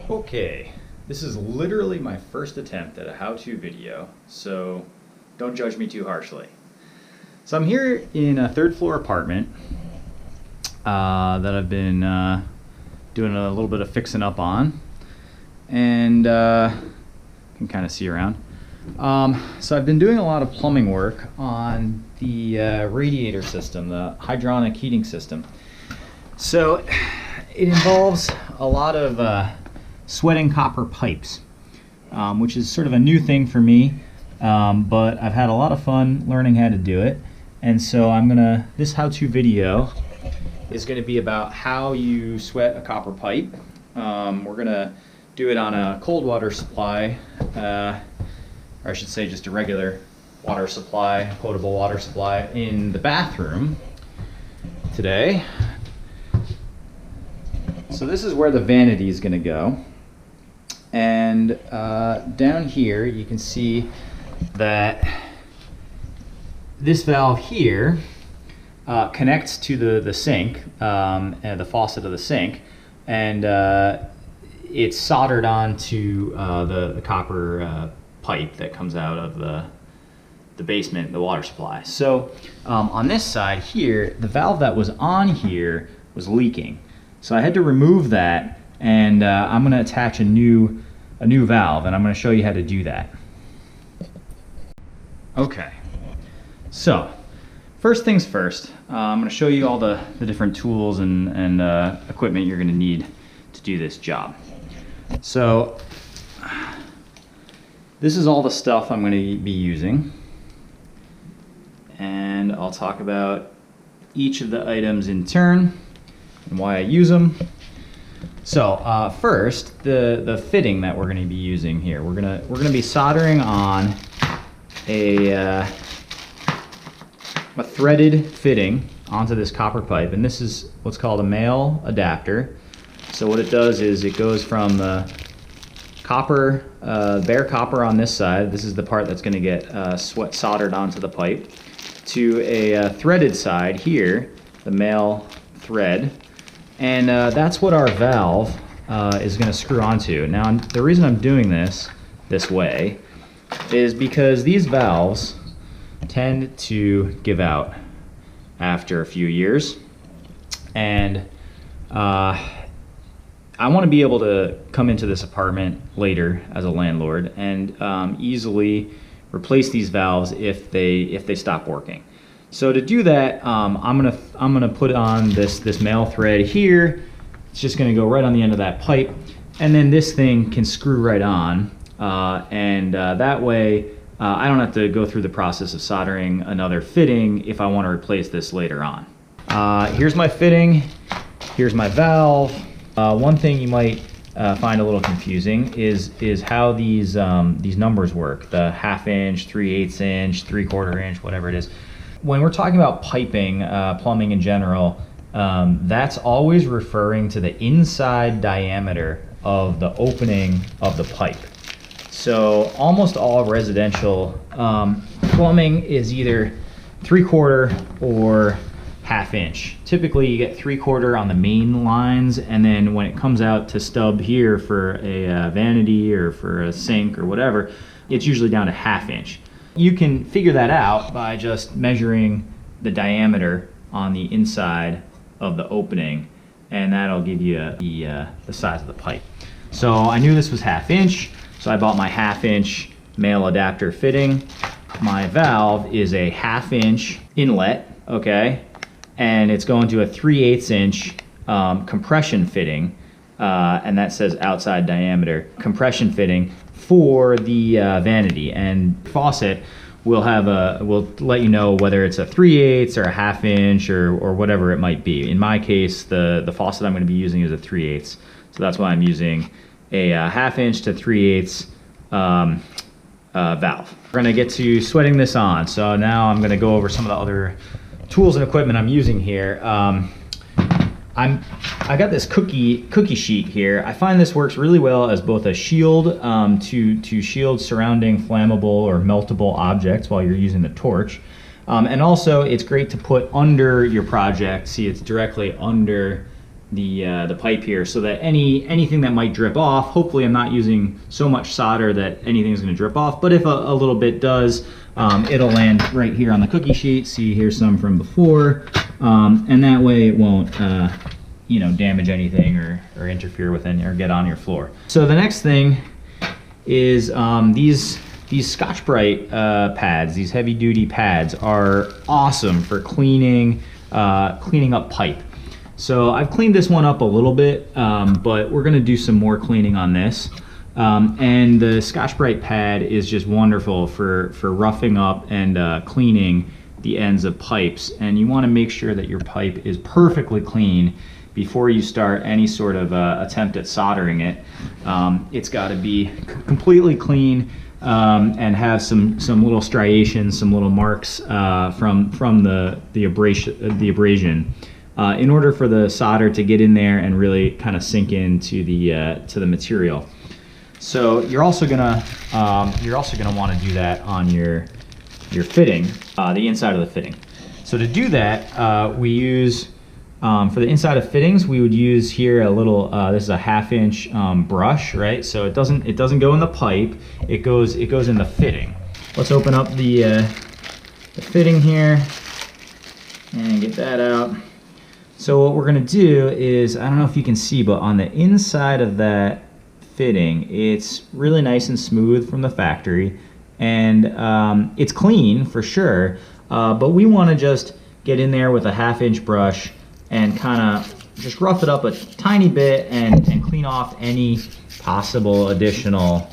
Okay, this is literally my first attempt at a how-to video, so don't judge me too harshly. So I'm here in a third floor apartment that I've been doing a little bit of fixing up on, and can kind of see around. So I've been doing a lot of plumbing work on the radiator system, the hydronic heating system. So it involves a lot of sweating copper pipes, which is sort of a new thing for me, but I've had a lot of fun learning how to do it. And so this how-to video is gonna be about how you sweat a copper pipe. We're gonna do it on a cold water supply, or I should say just a regular water supply, potable water supply in the bathroom today. So this is where the vanity is gonna go. And down here you can see that this valve here connects to the sink, the faucet of the sink, and it's soldered onto the copper pipe that comes out of the basement, the water supply. So on this side here, the valve that was on here was leaking. So I had to remove that, and I'm going to attach a new valve, and I'm going to show you how to do that. Okay, so first things first, I'm going to show you all the different tools and equipment you're going to need to do this job. So this is all the stuff I'm going to be using, and I'll talk about each of the items in turn and why I use them. So first, the fitting that we're going to be using here. We're gonna be soldering on a threaded fitting onto this copper pipe, and this is what's called a male adapter. So what it does is it goes from the copper, bare copper on this side. This is the part that's going to get soldered onto the pipe, to a threaded side here, the male thread. And that's what our valve is going to screw onto. Now, the reason I'm doing this way is because these valves tend to give out after a few years, and I want to be able to come into this apartment later as a landlord and easily replace these valves if they stop working. So to do that, I'm gonna put on this male thread here. It's just gonna go right on the end of that pipe, and then this thing can screw right on, and that way I don't have to go through the process of soldering another fitting if I want to replace this later on. Here's my fitting. Here's my valve. One thing you might find a little confusing is how these numbers work. The 1/2 inch, 3/8 inch, 3/4 inch, whatever it is. When we're talking about piping, plumbing in general, that's always referring to the inside diameter of the opening of the pipe. So almost all residential plumbing is either 3/4 or 1/2 inch. Typically you get 3/4 on the main lines, and then when it comes out to stub here for a vanity or for a sink or whatever, it's usually down to 1/2 inch. You can figure that out by just measuring the diameter on the inside of the opening, and that'll give you the size of the pipe. So I knew this was 1/2 inch, so I bought my 1/2 inch male adapter fitting. My valve is a 1/2 inch inlet, okay, and it's going to a 3/8 inch compression fitting, and that says outside diameter compression fitting for the vanity. And faucet will let you know whether it's a 3/8 or a 1/2 inch or whatever it might be. In my case, the faucet I'm going to be using is a 3/8, so that's why I'm using a 1/2 inch to 3/8 valve. We're going to get to sweating this on. So now I'm going to go over some of the other tools and equipment I'm using here. I got this cookie sheet here. I find this works really well as both a shield to shield surrounding flammable or meltable objects while you're using the torch. And also it's great to put under your project. See, it's directly under the pipe here, so that anything that might drip off, hopefully I'm not using so much solder that anything's going to drip off, but if a little bit does, it'll land right here on the cookie sheet. See, here's some from before, and that way it won't you know, damage anything or interfere with any or get on your floor. So the next thing is these Scotch-Brite pads. These heavy-duty pads are awesome for cleaning up pipe. So I've cleaned this one up a little bit, but we're gonna do some more cleaning on this. And the Scotch-Brite pad is just wonderful for roughing up and cleaning the ends of pipes. And you wanna make sure that your pipe is perfectly clean before you start any sort of attempt at soldering it. It's gotta be completely clean and have some little striations, some little marks from the abrasion. In order for the solder to get in there and really kind of sink into the material. So you're also gonna want to do that on your fitting, the inside of the fitting. So to do that, we use for the inside of fittings, we would use here a little. This is a 1/2 inch brush, right? So it doesn't go in the pipe. It goes in the fitting. Let's open up the fitting here and get that out. So what we're gonna do is, I don't know if you can see, but on the inside of that fitting, it's really nice and smooth from the factory, and it's clean for sure, but we wanna just get in there with a 1/2 inch brush and kind of just rough it up a tiny bit and clean off any possible additional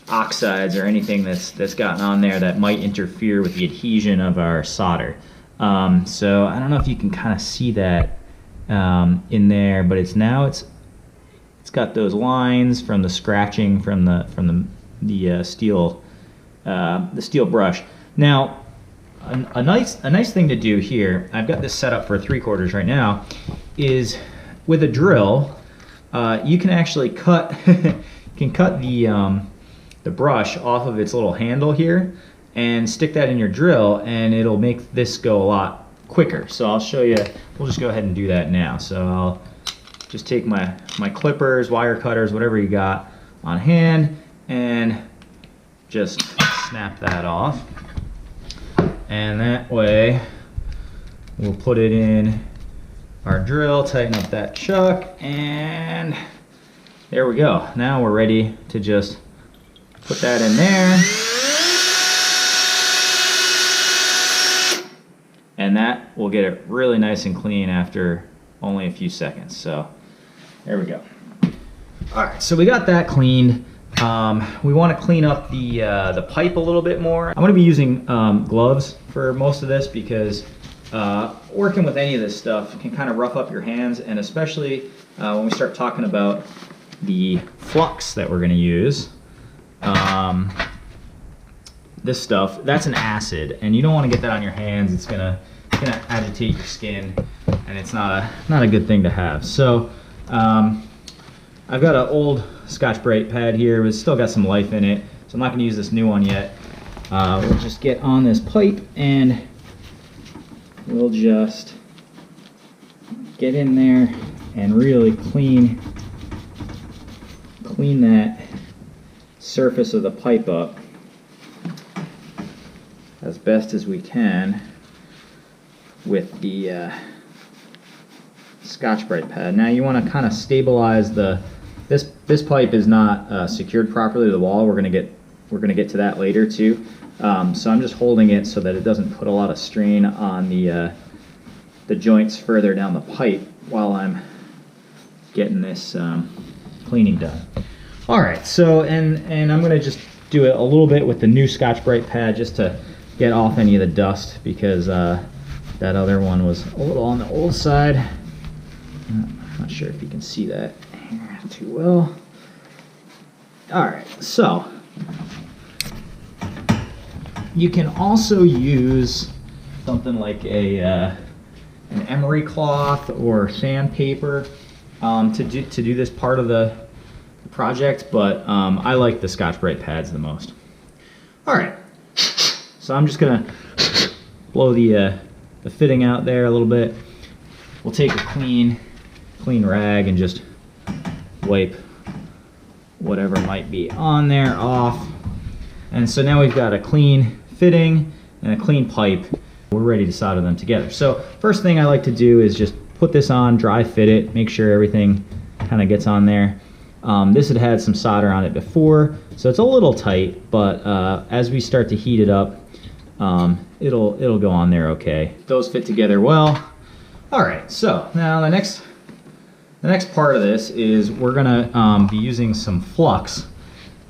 oxides or anything that's gotten on there that might interfere with the adhesion of our solder. So I don't know if you can kind of see that in there, but it's got those lines from the scratching from the steel brush. Now, a nice thing to do here, I've got this set up for 3/4 right now, is with a drill, you can actually cut the brush off of its little handle here and stick that in your drill, and it'll make this go a lot quicker. So I'll show you. We'll just go ahead and do that now. So I'll just take my clippers, wire cutters, whatever you got on hand, and just snap that off. And that way we'll put it in our drill, tighten up that chuck, and there we go. Now we're ready to just put that in there. And that will get it really nice and clean after only a few seconds. So there we go. All right, so we got that cleaned. We want to clean up the pipe a little bit more. I'm going to be using gloves for most of this because working with any of this stuff can kind of rough up your hands, and especially when we start talking about the flux that we're going to use. This stuff, that's an acid, and you don't want to get that on your hands. It's gonna agitate your skin, and it's not a good thing to have. So I've got an old Scotch-Brite pad here, but it's still got some life in it, so I'm not gonna use this new one yet. We'll just get on this pipe and we'll just get in there and really clean that surface of the pipe up as best as we can with the Scotch-Brite pad. Now you want to kind of stabilize this pipe is not secured properly to the wall. We're gonna get to that later too. So I'm just holding it so that it doesn't put a lot of strain on the joints further down the pipe while I'm getting this cleaning done. All right, so and I'm gonna just do it a little bit with the new Scotch-Brite pad just to get off any of the dust, because that other one was a little on the old side. I'm not sure if you can see that here too well. All right, so you can also use something like an emery cloth or sandpaper to do this part of the project, but I like the Scotch-Brite pads the most. All right, so I'm just gonna blow the fitting out there a little bit. we'll take a clean rag and just wipe whatever might be on there off. And so now we've got a clean fitting and a clean pipe. We're ready to solder them together. So first thing I like to do is just put this on, dry fit it, make sure everything kind of gets on there. This had some solder on it before, so it's a little tight, but as we start to heat it up, it'll go on there okay. Those fit together well. All right, so now the next part of this is we're gonna be using some Flux,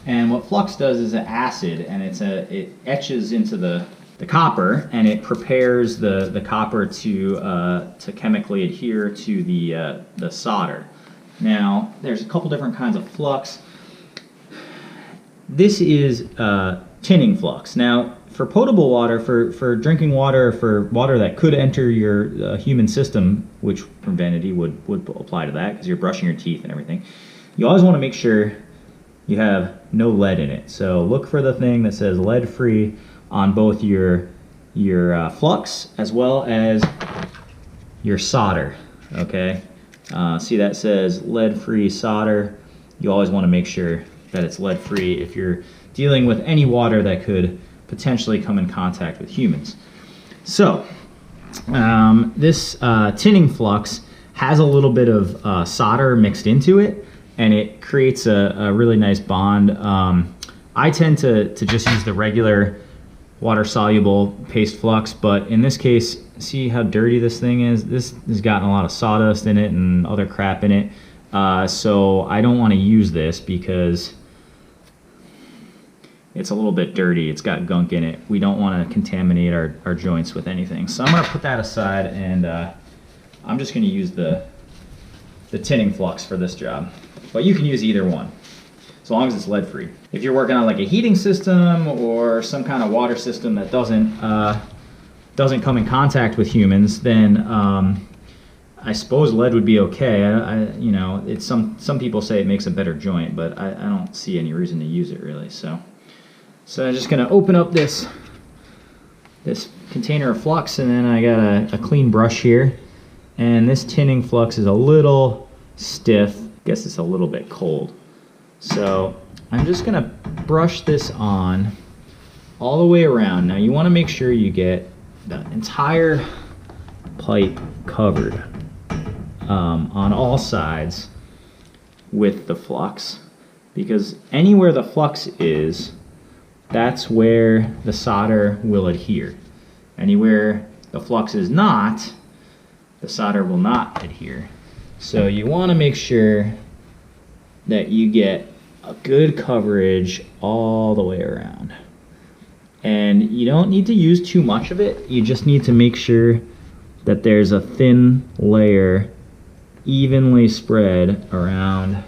and what Flux does is an acid, and it etches into the copper, and it prepares the copper to chemically adhere to the solder. Now, there's a couple different kinds of flux. This is tinning flux. Now, for potable water, for drinking water, for water that could enter your human system, which Preventative would apply to that because you're brushing your teeth and everything, you always want to make sure you have no lead in it. So look for the thing that says lead-free on both your flux as well as your solder, okay? See that says lead-free solder. You always want to make sure that it's lead-free if you're dealing with any water that could potentially come in contact with humans. So this tinning flux has a little bit of solder mixed into it, and it creates a really nice bond. I tend to just use the regular water-soluble paste flux, but in this case, see how dirty this thing is? This has gotten a lot of sawdust in it and other crap in it, so I don't want to use this because it's a little bit dirty. It's got gunk in it. We don't want to contaminate our joints with anything. So I'm going to put that aside, and I'm just going to use the tinning flux for this job. But you can use either one, as long as it's lead-free. If you're working on like a heating system or some kind of water system that doesn't come in contact with humans, then I suppose lead would be okay. You know, it's some people say it makes a better joint, but I don't see any reason to use it really. So I'm just gonna open up this container of flux, and then I got a clean brush here. And this tinning flux is a little stiff. I guess it's a little bit cold. So I'm just gonna brush this on all the way around. Now you wanna make sure you get the entire pipe covered on all sides with the flux, because anywhere the flux is, that's where the solder will adhere. Anywhere the flux is not, the solder will not adhere. So you want to make sure that you get a good coverage all the way around. And you don't need to use too much of it. You just need to make sure that there's a thin layer evenly spread around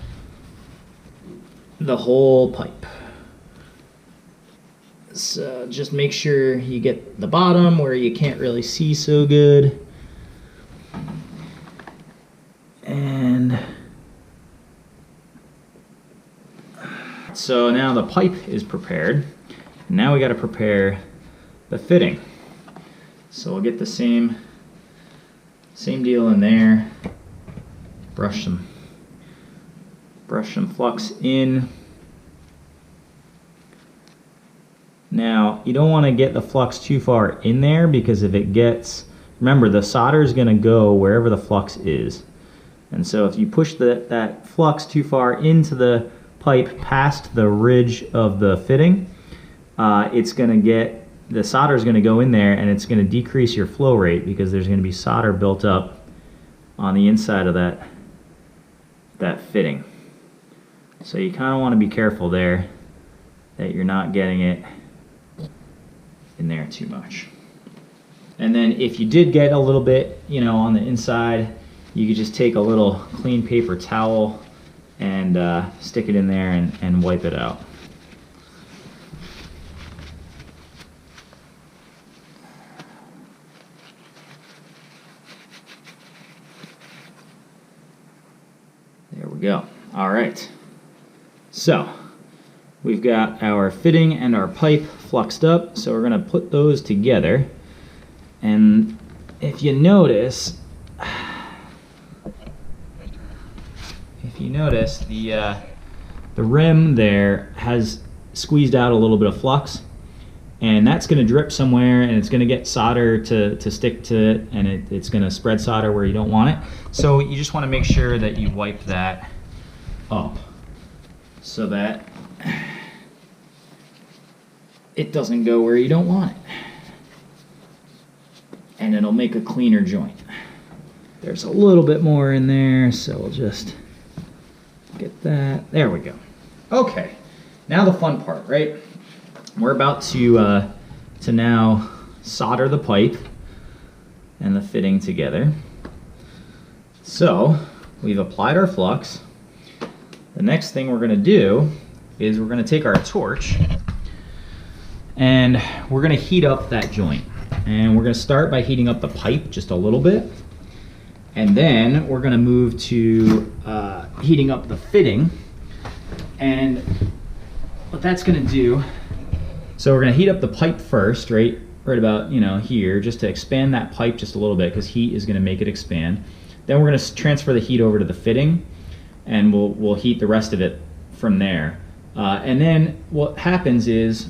the whole pipe. So just make sure you get the bottom where you can't really see so good. And so now the pipe is prepared. Now we got to prepare the fitting. So we'll get the same deal in there. Brush some flux in. Now, you don't want to get the flux too far in there, because if it gets, remember, the solder is going to go wherever the flux is. And so if you push that flux too far into the pipe past the ridge of the fitting, it's going to get, the solder is going to go in there, and it's going to decrease your flow rate, because there's going to be solder built up on the inside of that fitting. So you kind of want to be careful there that you're not getting it in there too much. And then if you did get a little bit, you know, on the inside, you could just take a little clean paper towel and stick it in there and wipe it out. There we go. All right. So we've got our fitting and our pipe fluxed up, so we're going to put those together. And if you notice, if you notice, the rim there has squeezed out a little bit of flux, and that's going to drip somewhere, and it's going to get solder to stick to it, and it's going to spread solder where you don't want it. So you just want to make sure that you wipe that up so that it doesn't go where you don't want it, and it'll make a cleaner joint. There's a little bit more in there, so we'll just get that. There we go. Okay, now the fun part, right? We're about to now solder the pipe and the fitting together. So we've applied our flux. The next thing we're going to do is we're going to take our torch and we're going to heat up that joint. And we're going to start by heating up the pipe just a little bit. And then we're going to move to heating up the fitting. And what that's going to do, so we're going to heat up the pipe first, right about, you know, here, just to expand that pipe just a little bit, because heat is going to make it expand. Then we're going to transfer the heat over to the fitting, and we'll heat the rest of it from there. And then what happens is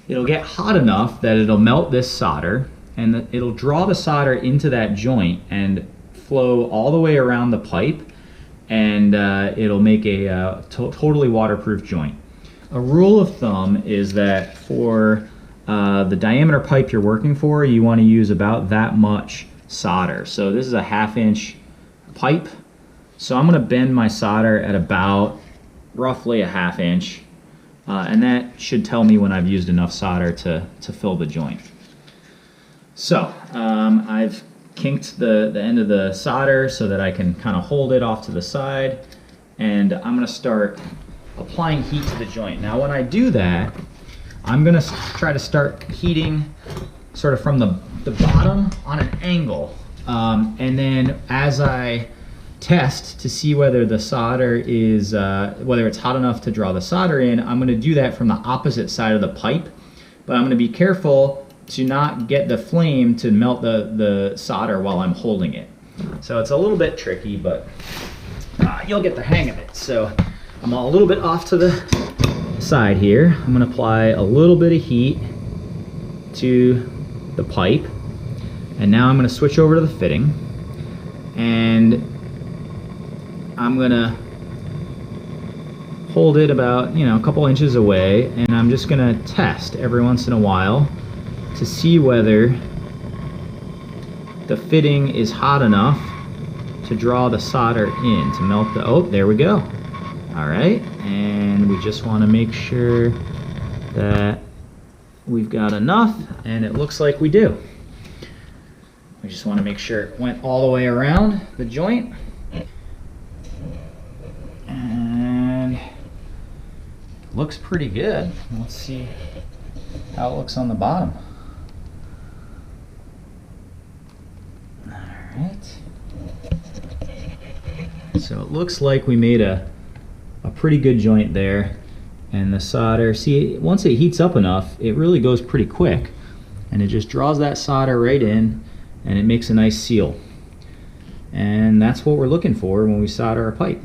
it'll get hot enough that it'll melt this solder, and it'll draw the solder into that joint and flow all the way around the pipe, and it'll make a totally waterproof joint. A rule of thumb is that for the diameter pipe you're working for, you want to use about that much solder. So this is a 1/2 inch pipe, so I'm going to bend my solder at about roughly a 1/2 inch, and that should tell me when I've used enough solder to fill the joint. So I've kinked the end of the solder so that I can kind of hold it off to the side, and I'm going to start applying heat to the joint. Now when I do that, I'm going to try to start heating sort of from the bottom on an angle, and then as I test to see whether the solder is whether it's hot enough to draw the solder in, I'm going to do that from the opposite side of the pipe, but I'm going to be careful to not get the flame to melt the solder while I'm holding it. So it's a little bit tricky, but you'll get the hang of it. So I'm a little bit off to the side here. I'm going to apply a little bit of heat to the pipe, and now I'm going to switch over to the fitting, and I'm going to hold it about, you know, a couple inches away, and I'm just going to test every once in a while to see whether the fitting is hot enough to draw the solder in, to melt the, oh, there we go. All right, and we just want to make sure that we've got enough, and it looks like we do. We just want to make sure it went all the way around the joint. And looks pretty good. Let's see how it looks on the bottom. Alright. So it looks like we made a pretty good joint there. And the solder, see, once it heats up enough, it really goes pretty quick. And it just draws that solder right in, and it makes a nice seal. And that's what we're looking for when we solder a pipe.